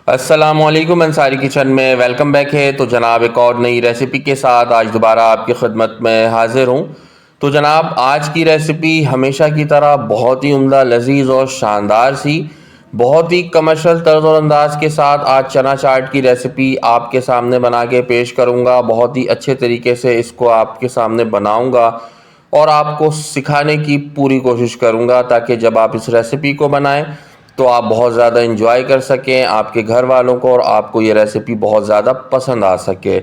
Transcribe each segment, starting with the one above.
अस्सलामुअलैकुम अंसारी किचन में welcome back है। तो जनाब एक और नई रेसिपी के साथ आज दोबारा आपकी खिदमत में हाजिर हूँ। तो जनाब आज की रेसिपी हमेशा की तरह बहुत ही उम्दा, लजीज और शानदार सी, बहुत ही कमर्शियल तर्ज और अंदाज के साथ आज चना चाट की रेसिपी आपके सामने बना के पेश करूँगा। बहुत ही अच्छे तरीके से इसको आपके सामने बनाऊँगा और आपको सिखाने की पूरी कोशिश करूँगा ताकि जब आप इस रेसिपी को बनाएं तो आप बहुत ज़्यादा इंजॉय कर सकें, आपके घर वालों को और आपको ये रेसिपी बहुत ज़्यादा पसंद आ सके।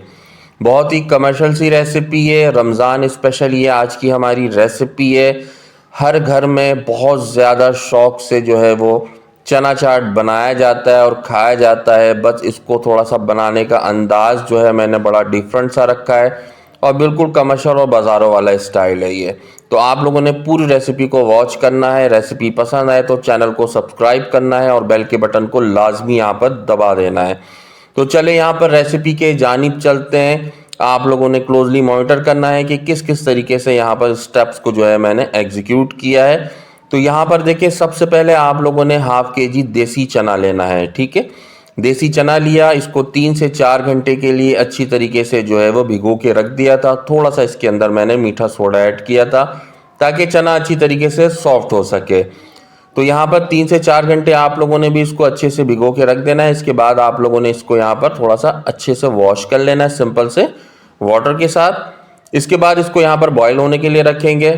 बहुत ही कमर्शियल सी रेसिपी है, रमज़ान स्पेशल ये आज की हमारी रेसिपी है। हर घर में बहुत ज़्यादा शौक़ से जो है वो चना चाट बनाया जाता है और खाया जाता है। बस इसको थोड़ा सा बनाने का अंदाज़ जो है मैंने बड़ा डिफरेंट सा रखा है और बिल्कुल कमर्शियल और बाज़ारों वाला स्टाइल है ये। तो आप लोगों ने पूरी रेसिपी को वॉच करना है। रेसिपी पसंद आए तो चैनल को सब्सक्राइब करना है और बेल के बटन को लाजमी यहाँ पर दबा देना है। तो चले यहाँ पर रेसिपी के जानिब चलते हैं। आप लोगों ने क्लोजली मॉनिटर करना है कि किस किस तरीके से यहाँ पर स्टेप्स को जो है मैंने एग्जीक्यूट किया है। तो यहाँ पर देखिए, सबसे पहले आप लोगों ने हाफ केजी देसी चना लेना है। ठीक है, देसी चना लिया, इसको 3 से 4 घंटे के लिए अच्छी तरीके से जो है वो भिगो के रख दिया था। थोड़ा सा इसके अंदर मैंने मीठा सोडा ऐड किया था ताकि चना अच्छी तरीके से सॉफ्ट हो सके। तो यहाँ पर 3 से 4 घंटे आप लोगों ने भी इसको अच्छे से भिगो के रख देना है। इसके बाद आप लोगों ने इसको यहाँ पर थोड़ा सा अच्छे से वॉश कर लेना है सिंपल से वाटर के साथ। इसके बाद इसको यहाँ पर बॉयल होने के लिए रखेंगे।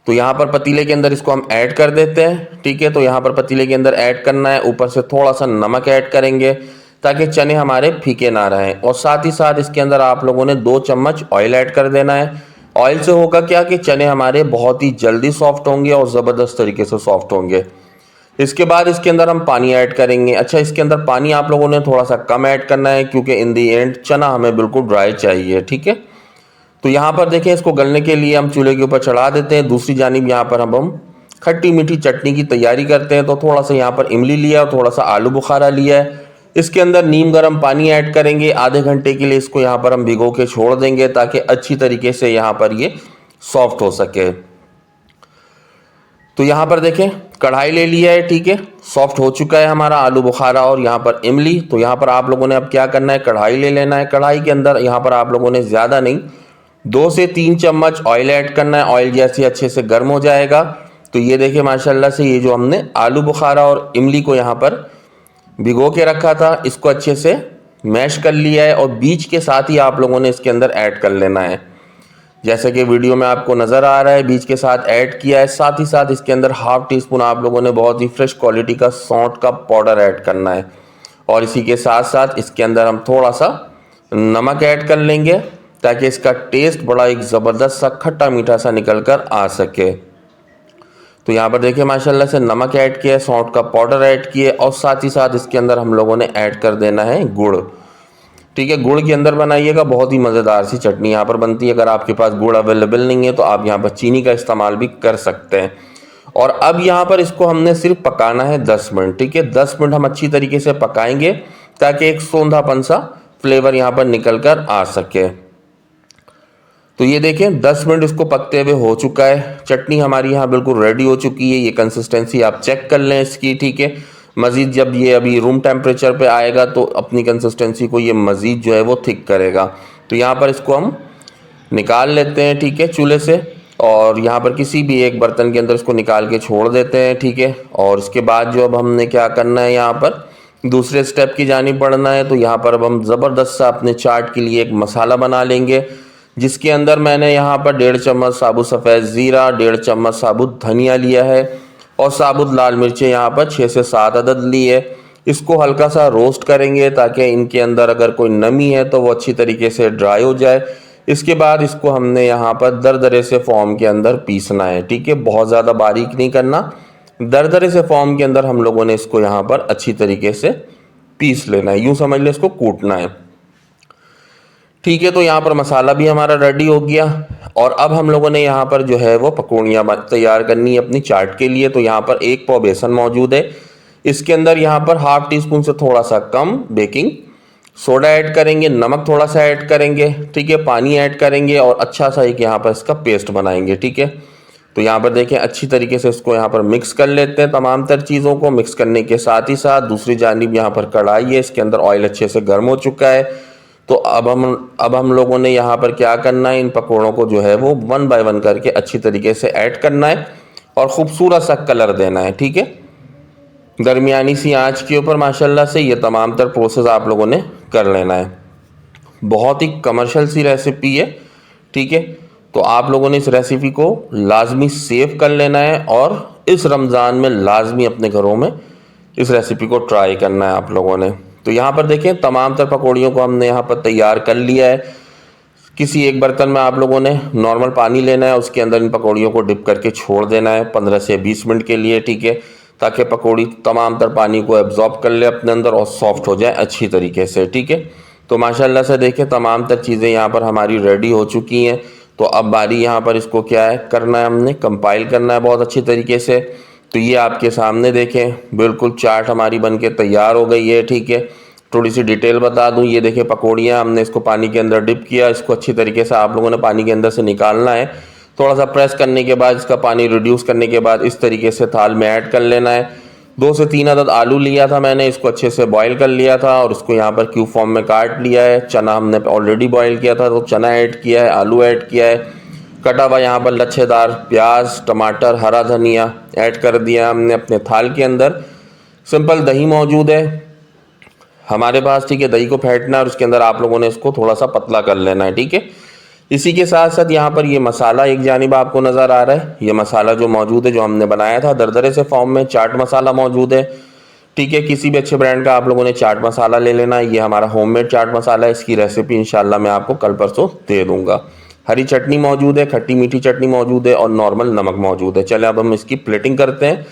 तो यहाँ पर पतीले के अंदर इसको हम ऐड कर देते हैं। ठीक है, तो यहाँ पर पतीले के अंदर ऐड करना है, ऊपर से थोड़ा सा नमक ऐड करेंगे ताकि चने हमारे फीके ना रहें। और साथ ही साथ इसके अंदर आप लोगों ने 2 चम्मच ऑयल ऐड कर देना है। ऑयल से होगा क्या कि चने हमारे बहुत ही जल्दी सॉफ्ट होंगे और ज़बरदस्त तरीके से सॉफ्ट होंगे। इसके बाद इसके अंदर हम पानी ऐड करेंगे। अच्छा, इसके अंदर पानी आप लोगों ने थोड़ा सा कम ऐड करना है क्योंकि इन दी एंड चना हमें बिल्कुल ड्राई चाहिए। ठीक है, तो यहाँ पर देखें, इसको गलने के लिए हम चूल्हे के ऊपर चढ़ा देते हैं। दूसरी जानिब यहाँ पर हम खट्टी मीठी चटनी की तैयारी करते हैं। तो थोड़ा सा यहाँ पर इमली लिया और थोड़ा सा आलू बुखारा लिया है। इसके अंदर नीम गर्म पानी ऐड करेंगे। आधे घंटे के लिए इसको यहाँ पर हम भिगो के छोड़ देंगे ताकि अच्छी तरीके से यहाँ पर ये सॉफ्ट हो सके। तो यहाँ पर देखें, कढ़ाई ले लिया है। ठीक है, सॉफ्ट हो चुका है हमारा आलू बुखारा और यहाँ पर इमली। तो यहाँ पर आप लोगों ने अब क्या करना है, कढ़ाई ले लेना है। कढ़ाई के अंदर यहाँ पर आप लोगों ने ज़्यादा नहीं, 2 से 3 चम्मच ऑयल ऐड करना है। ऑयल जैसे अच्छे से गर्म हो जाएगा तो ये देखिए माशाल्लाह से ये जो हमने आलू बुखारा और इमली को यहाँ पर भिगो के रखा था, इसको अच्छे से मैश कर लिया है और बीज के साथ ही आप लोगों ने इसके अंदर ऐड कर लेना है। जैसे कि वीडियो में आपको नज़र आ रहा है, बीज के साथ ऐड किया है। साथ ही साथ इसके अंदर हाफ टी स्पून आप लोगों ने बहुत ही फ्रेश क्वालिटी का सौंठ का पाउडर ऐड करना है और इसी के साथ साथ इसके अंदर हम थोड़ा सा नमक ऐड कर लेंगे ताकि इसका टेस्ट बड़ा एक ज़बरदस्त सा खट्टा मीठा सा निकल कर आ सके। तो यहाँ पर देखिए माशाल्लाह से नमक ऐड किया है, सौंठ का पाउडर ऐड किए और साथ ही साथ इसके अंदर हम लोगों ने ऐड कर देना है गुड़। ठीक है, गुड़ के अंदर बनाइएगा, बहुत ही मज़ेदार सी चटनी यहाँ पर बनती है। अगर आपके पास गुड़ अवेलेबल नहीं है तो आप यहाँ पर चीनी का इस्तेमाल भी कर सकते हैं। और अब यहाँ पर इसको हमने सिर्फ पकाना है 10 मिनट। ठीक है, 10 मिनट हम अच्छी तरीके से पकाएंगे ताकि एक सौंधापन सा फ्लेवर यहाँ पर निकल कर आ सके। तो ये देखें 10 मिनट इसको पकते हुए हो चुका है। चटनी हमारी यहाँ बिल्कुल रेडी हो चुकी है। ये कंसिस्टेंसी आप चेक कर लें इसकी। ठीक है, मज़ीद जब ये अभी रूम टेम्परेचर पे आएगा तो अपनी कंसिस्टेंसी को ये मज़ीद जो है वो थिक करेगा। तो यहाँ पर इसको हम निकाल लेते हैं। ठीक है, चूल्हे से और यहाँ पर किसी भी एक बर्तन के अंदर इसको निकाल के छोड़ देते हैं। ठीक है, और इसके बाद जो अब हमने क्या करना है, यहाँ पर दूसरे स्टेप की जानिब बढ़ना है। तो यहाँ पर अब हम ज़बरदस्त सा अपने चाट के लिए एक मसाला बना लेंगे जिसके अंदर मैंने यहाँ पर 1.5 चम्मच साबुत सफ़ेद ज़ीरा, 1.5 चम्मच साबुत धनिया लिया है और साबुत लाल मिर्चें यहाँ पर 6 से 7 अदद ली है। इसको हल्का सा रोस्ट करेंगे ताकि इनके अंदर अगर कोई नमी है तो वो अच्छी तरीके से ड्राई हो जाए। इसके बाद इसको हमने यहाँ पर दरदरे से फॉर्म के अंदर पीसना है। ठीक है, बहुत ज़्यादा बारीक नहीं करना, दरदरे से फॉर्म के अंदर हम लोगों ने इसको यहाँ पर अच्छी तरीके से पीस लेना है, यूँ समझ लें इसको कूटना है। ठीक है, तो यहाँ पर मसाला भी हमारा रेडी हो गया और अब हम लोगों ने यहाँ पर जो है वो पकौड़ियाँ तैयार करनी है अपनी चाट के लिए। तो यहाँ पर 1 पाव बेसन मौजूद है। इसके अंदर यहाँ पर हाफ टी स्पून से थोड़ा सा कम बेकिंग सोडा ऐड करेंगे, नमक थोड़ा सा ऐड करेंगे। ठीक है, पानी ऐड करेंगे और अच्छा सा एक यहाँ पर इसका पेस्ट बनाएंगे। ठीक है, तो यहाँ पर देखें अच्छी तरीके से इसको यहाँ पर मिक्स कर लेते हैं तमाम तर चीज़ों को। मिक्स करने के साथ ही साथ दूसरी जानिब यहाँ पर कढ़ाई है, इसके अंदर ऑयल अच्छे से गर्म हो चुका है। तो अब हम लोगों ने यहाँ पर क्या करना है, इन पकौड़ों को जो है वो 1 बाय 1 करके अच्छी तरीके से ऐड करना है और ख़ूबसूरत सा कलर देना है। ठीक है, दरमियानी सी आंच के ऊपर माशाल्लाह से ये तमाम तर प्रोसेस आप लोगों ने कर लेना है। बहुत ही कमर्शियल सी रेसिपी है। ठीक है, तो आप लोगों ने इस रेसिपी को लाजमी सेव कर लेना है और इस रमज़ान में लाजमी अपने घरों में इस रेसिपी को ट्राई करना है आप लोगों ने। तो यहाँ पर देखें तमाम तर पकौड़ियों को हमने यहाँ पर तैयार कर लिया है। किसी एक बर्तन में आप लोगों ने नॉर्मल पानी लेना है, उसके अंदर इन पकौड़ियों को डिप करके छोड़ देना है 15 से 20 मिनट के लिए। ठीक है, ताकि पकौड़ी तमाम तर पानी को एब्जॉर्ब कर ले अपने अंदर और सॉफ्ट हो जाए अच्छी तरीके से। ठीक है, तो माशाल्लाह से देखें तमाम तर चीज़ें यहाँ पर हमारी रेडी हो चुकी हैं। तो अब बारी यहाँ पर इसको क्या है करना है, हमने कंपाइल करना है बहुत अच्छी तरीके से। तो ये आपके सामने देखें बिल्कुल चाट हमारी बन के तैयार हो गई है। ठीक है, थोड़ी सी डिटेल बता दूं, ये देखें पकौड़ियाँ हमने इसको पानी के अंदर डिप किया, इसको अच्छी तरीके से आप लोगों ने पानी के अंदर से निकालना है। थोड़ा सा प्रेस करने के बाद इसका पानी रिड्यूस करने के बाद इस तरीके से थाल में ऐड कर लेना है। 2 से 3 अदद आलू लिया था मैंने, इसको अच्छे से बॉईल कर लिया था और इसको यहाँ पर क्यूब फॉर्म में काट लिया है। चना हमने ऑलरेडी बॉईल किया था तो चना ऐड किया है, आलू ऐड किया है, कटा हुआ यहाँ पर लच्छेदार प्याज, टमाटर, हरा धनिया ऐड कर दिया हमने अपने थाल के अंदर। सिंपल दही मौजूद है हमारे पास। ठीक है, दही को फेंटना है और उसके अंदर आप लोगों ने इसको थोड़ा सा पतला कर लेना है। ठीक है, इसी के साथ साथ यहाँ पर ये मसाला एक जानिब आपको नज़र आ रहा है, ये मसाला जो मौजूद है जो हमने बनाया था दरदरे से फॉर्म में, चाट मसाला मौजूद है। ठीक है, किसी भी अच्छे ब्रांड का आप लोगों ने चाट मसाला ले लेना है। ये हमारा होममेड चाट मसाला है, इसकी रेसिपी इंशाल्लाह मैं आपको कल परसों दे दूँगा। हरी चटनी मौजूद है, खट्टी मीठी चटनी मौजूद है और नॉर्मल नमक मौजूद है। चले अब हम इसकी प्लेटिंग करते हैं।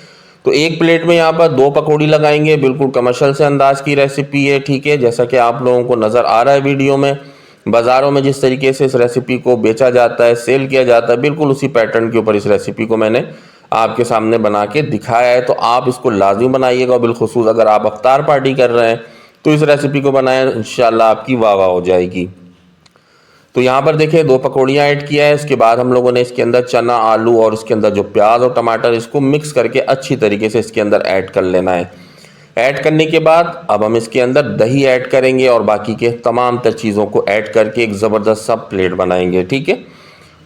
तो एक प्लेट में यहाँ पर 2 पकौड़ी लगाएंगे, बिल्कुल कमर्शियल से अंदाज की रेसिपी है। ठीक है, जैसा कि आप लोगों को नज़र आ रहा है वीडियो में, बाज़ारों में जिस तरीके से इस रेसिपी को बेचा जाता है, सेल किया जाता है, बिल्कुल उसी पैटर्न के ऊपर इस रेसिपी को मैंने आपके सामने बना के दिखाया है। तो आप इसको लाजमी बनाइएगा। बिलखुसूस अगर आप अफ्तार पार्टी कर रहे हैं तो इस रेसिपी को बनाएं, इंशाल्लाह आपकी वाह वाह हो जाएगी। तो यहाँ पर देखिए 2 पकौड़ियाँ ऐड किया है। इसके बाद हम लोगों ने इसके अंदर चना, आलू और इसके अंदर जो प्याज और टमाटर, इसको मिक्स करके अच्छी तरीके से इसके अंदर ऐड कर लेना है। ऐड करने के बाद अब हम इसके अंदर दही ऐड करेंगे और बाकी के तमाम तर चीज़ों को ऐड करके एक ज़बरदस्त सा प्लेट बनाएंगे। ठीक है,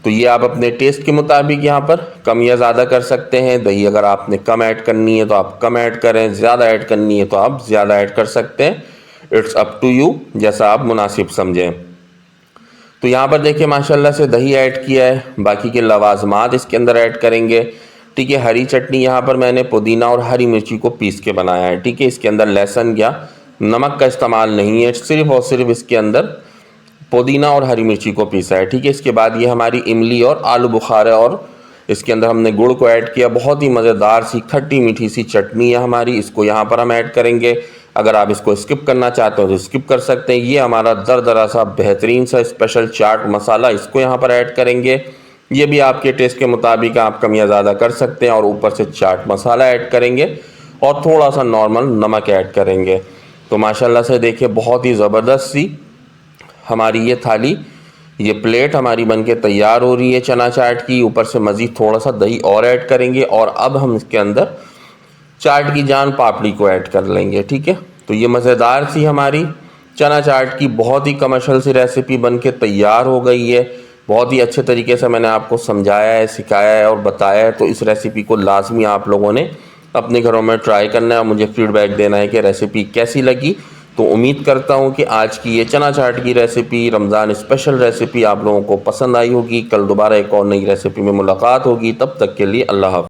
तो ये आप अपने टेस्ट के मुताबिक यहाँ पर कम या ज़्यादा कर सकते हैं। दही अगर आपने कम ऐड करनी है तो आप कम ऐड करें, ज़्यादा ऐड करनी है तो आप ज़्यादा ऐड कर सकते हैं। इट्स अप टू यू, जैसा आप मुनासिब समझें। तो यहाँ पर देखिए माशाल्लाह से दही ऐड किया है, बाकी के लवाजमात इसके अंदर ऐड करेंगे। ठीक है, हरी चटनी यहाँ पर मैंने पुदीना और हरी मिर्ची को पीस के बनाया है। ठीक है, इसके अंदर लहसुन या नमक का इस्तेमाल नहीं है, सिर्फ़ और सिर्फ इसके अंदर पुदीना और हरी मिर्ची को पीसा है। ठीक है, इसके बाद ये हमारी इमली और आलू बुखारा और इसके अंदर हमने गुड़ को ऐड किया। बहुत ही मज़ेदार सी खट्टी मीठी सी चटनी है हमारी, इसको यहाँ पर हम ऐड करेंगे। अगर आप इसको स्किप करना चाहते हो तो स्किप कर सकते हैं। ये हमारा दरदरा सा बेहतरीन सा स्पेशल चाट मसाला, इसको यहाँ पर ऐड करेंगे। ये भी आपके टेस्ट के मुताबिक आप कम या ज़्यादा कर सकते हैं और ऊपर से चाट मसाला ऐड करेंगे और थोड़ा सा नॉर्मल नमक ऐड करेंगे। तो माशाल्लाह से देखिए बहुत ही ज़बरदस्त सी हमारी ये थाली, ये प्लेट हमारी बनके तैयार हो रही है चना चाट की। ऊपर से मज़ीद थोड़ा सा दही और ऐड करेंगे और अब हम इसके अंदर चाट की जान पापड़ी को ऐड कर लेंगे। ठीक है, तो ये मज़ेदार सी हमारी चना चाट की बहुत ही कमर्शियल सी रेसिपी बनके तैयार हो गई है। बहुत ही अच्छे तरीके से मैंने आपको समझाया है, सिखाया है और बताया है। तो इस रेसिपी को लाजमी आप लोगों ने अपने घरों में ट्राई करना है और मुझे फीडबैक देना है कि रेसिपी कैसी लगी। तो उम्मीद करता हूँ कि आज की ये चना चाट की रेसिपी, रमज़ान स्पेशल रेसिपी आप लोगों को पसंद आई होगी। कल दोबारा एक और नई रेसिपी में मुलाकात होगी, तब तक के लिए अल्लाह हाफ़िज़।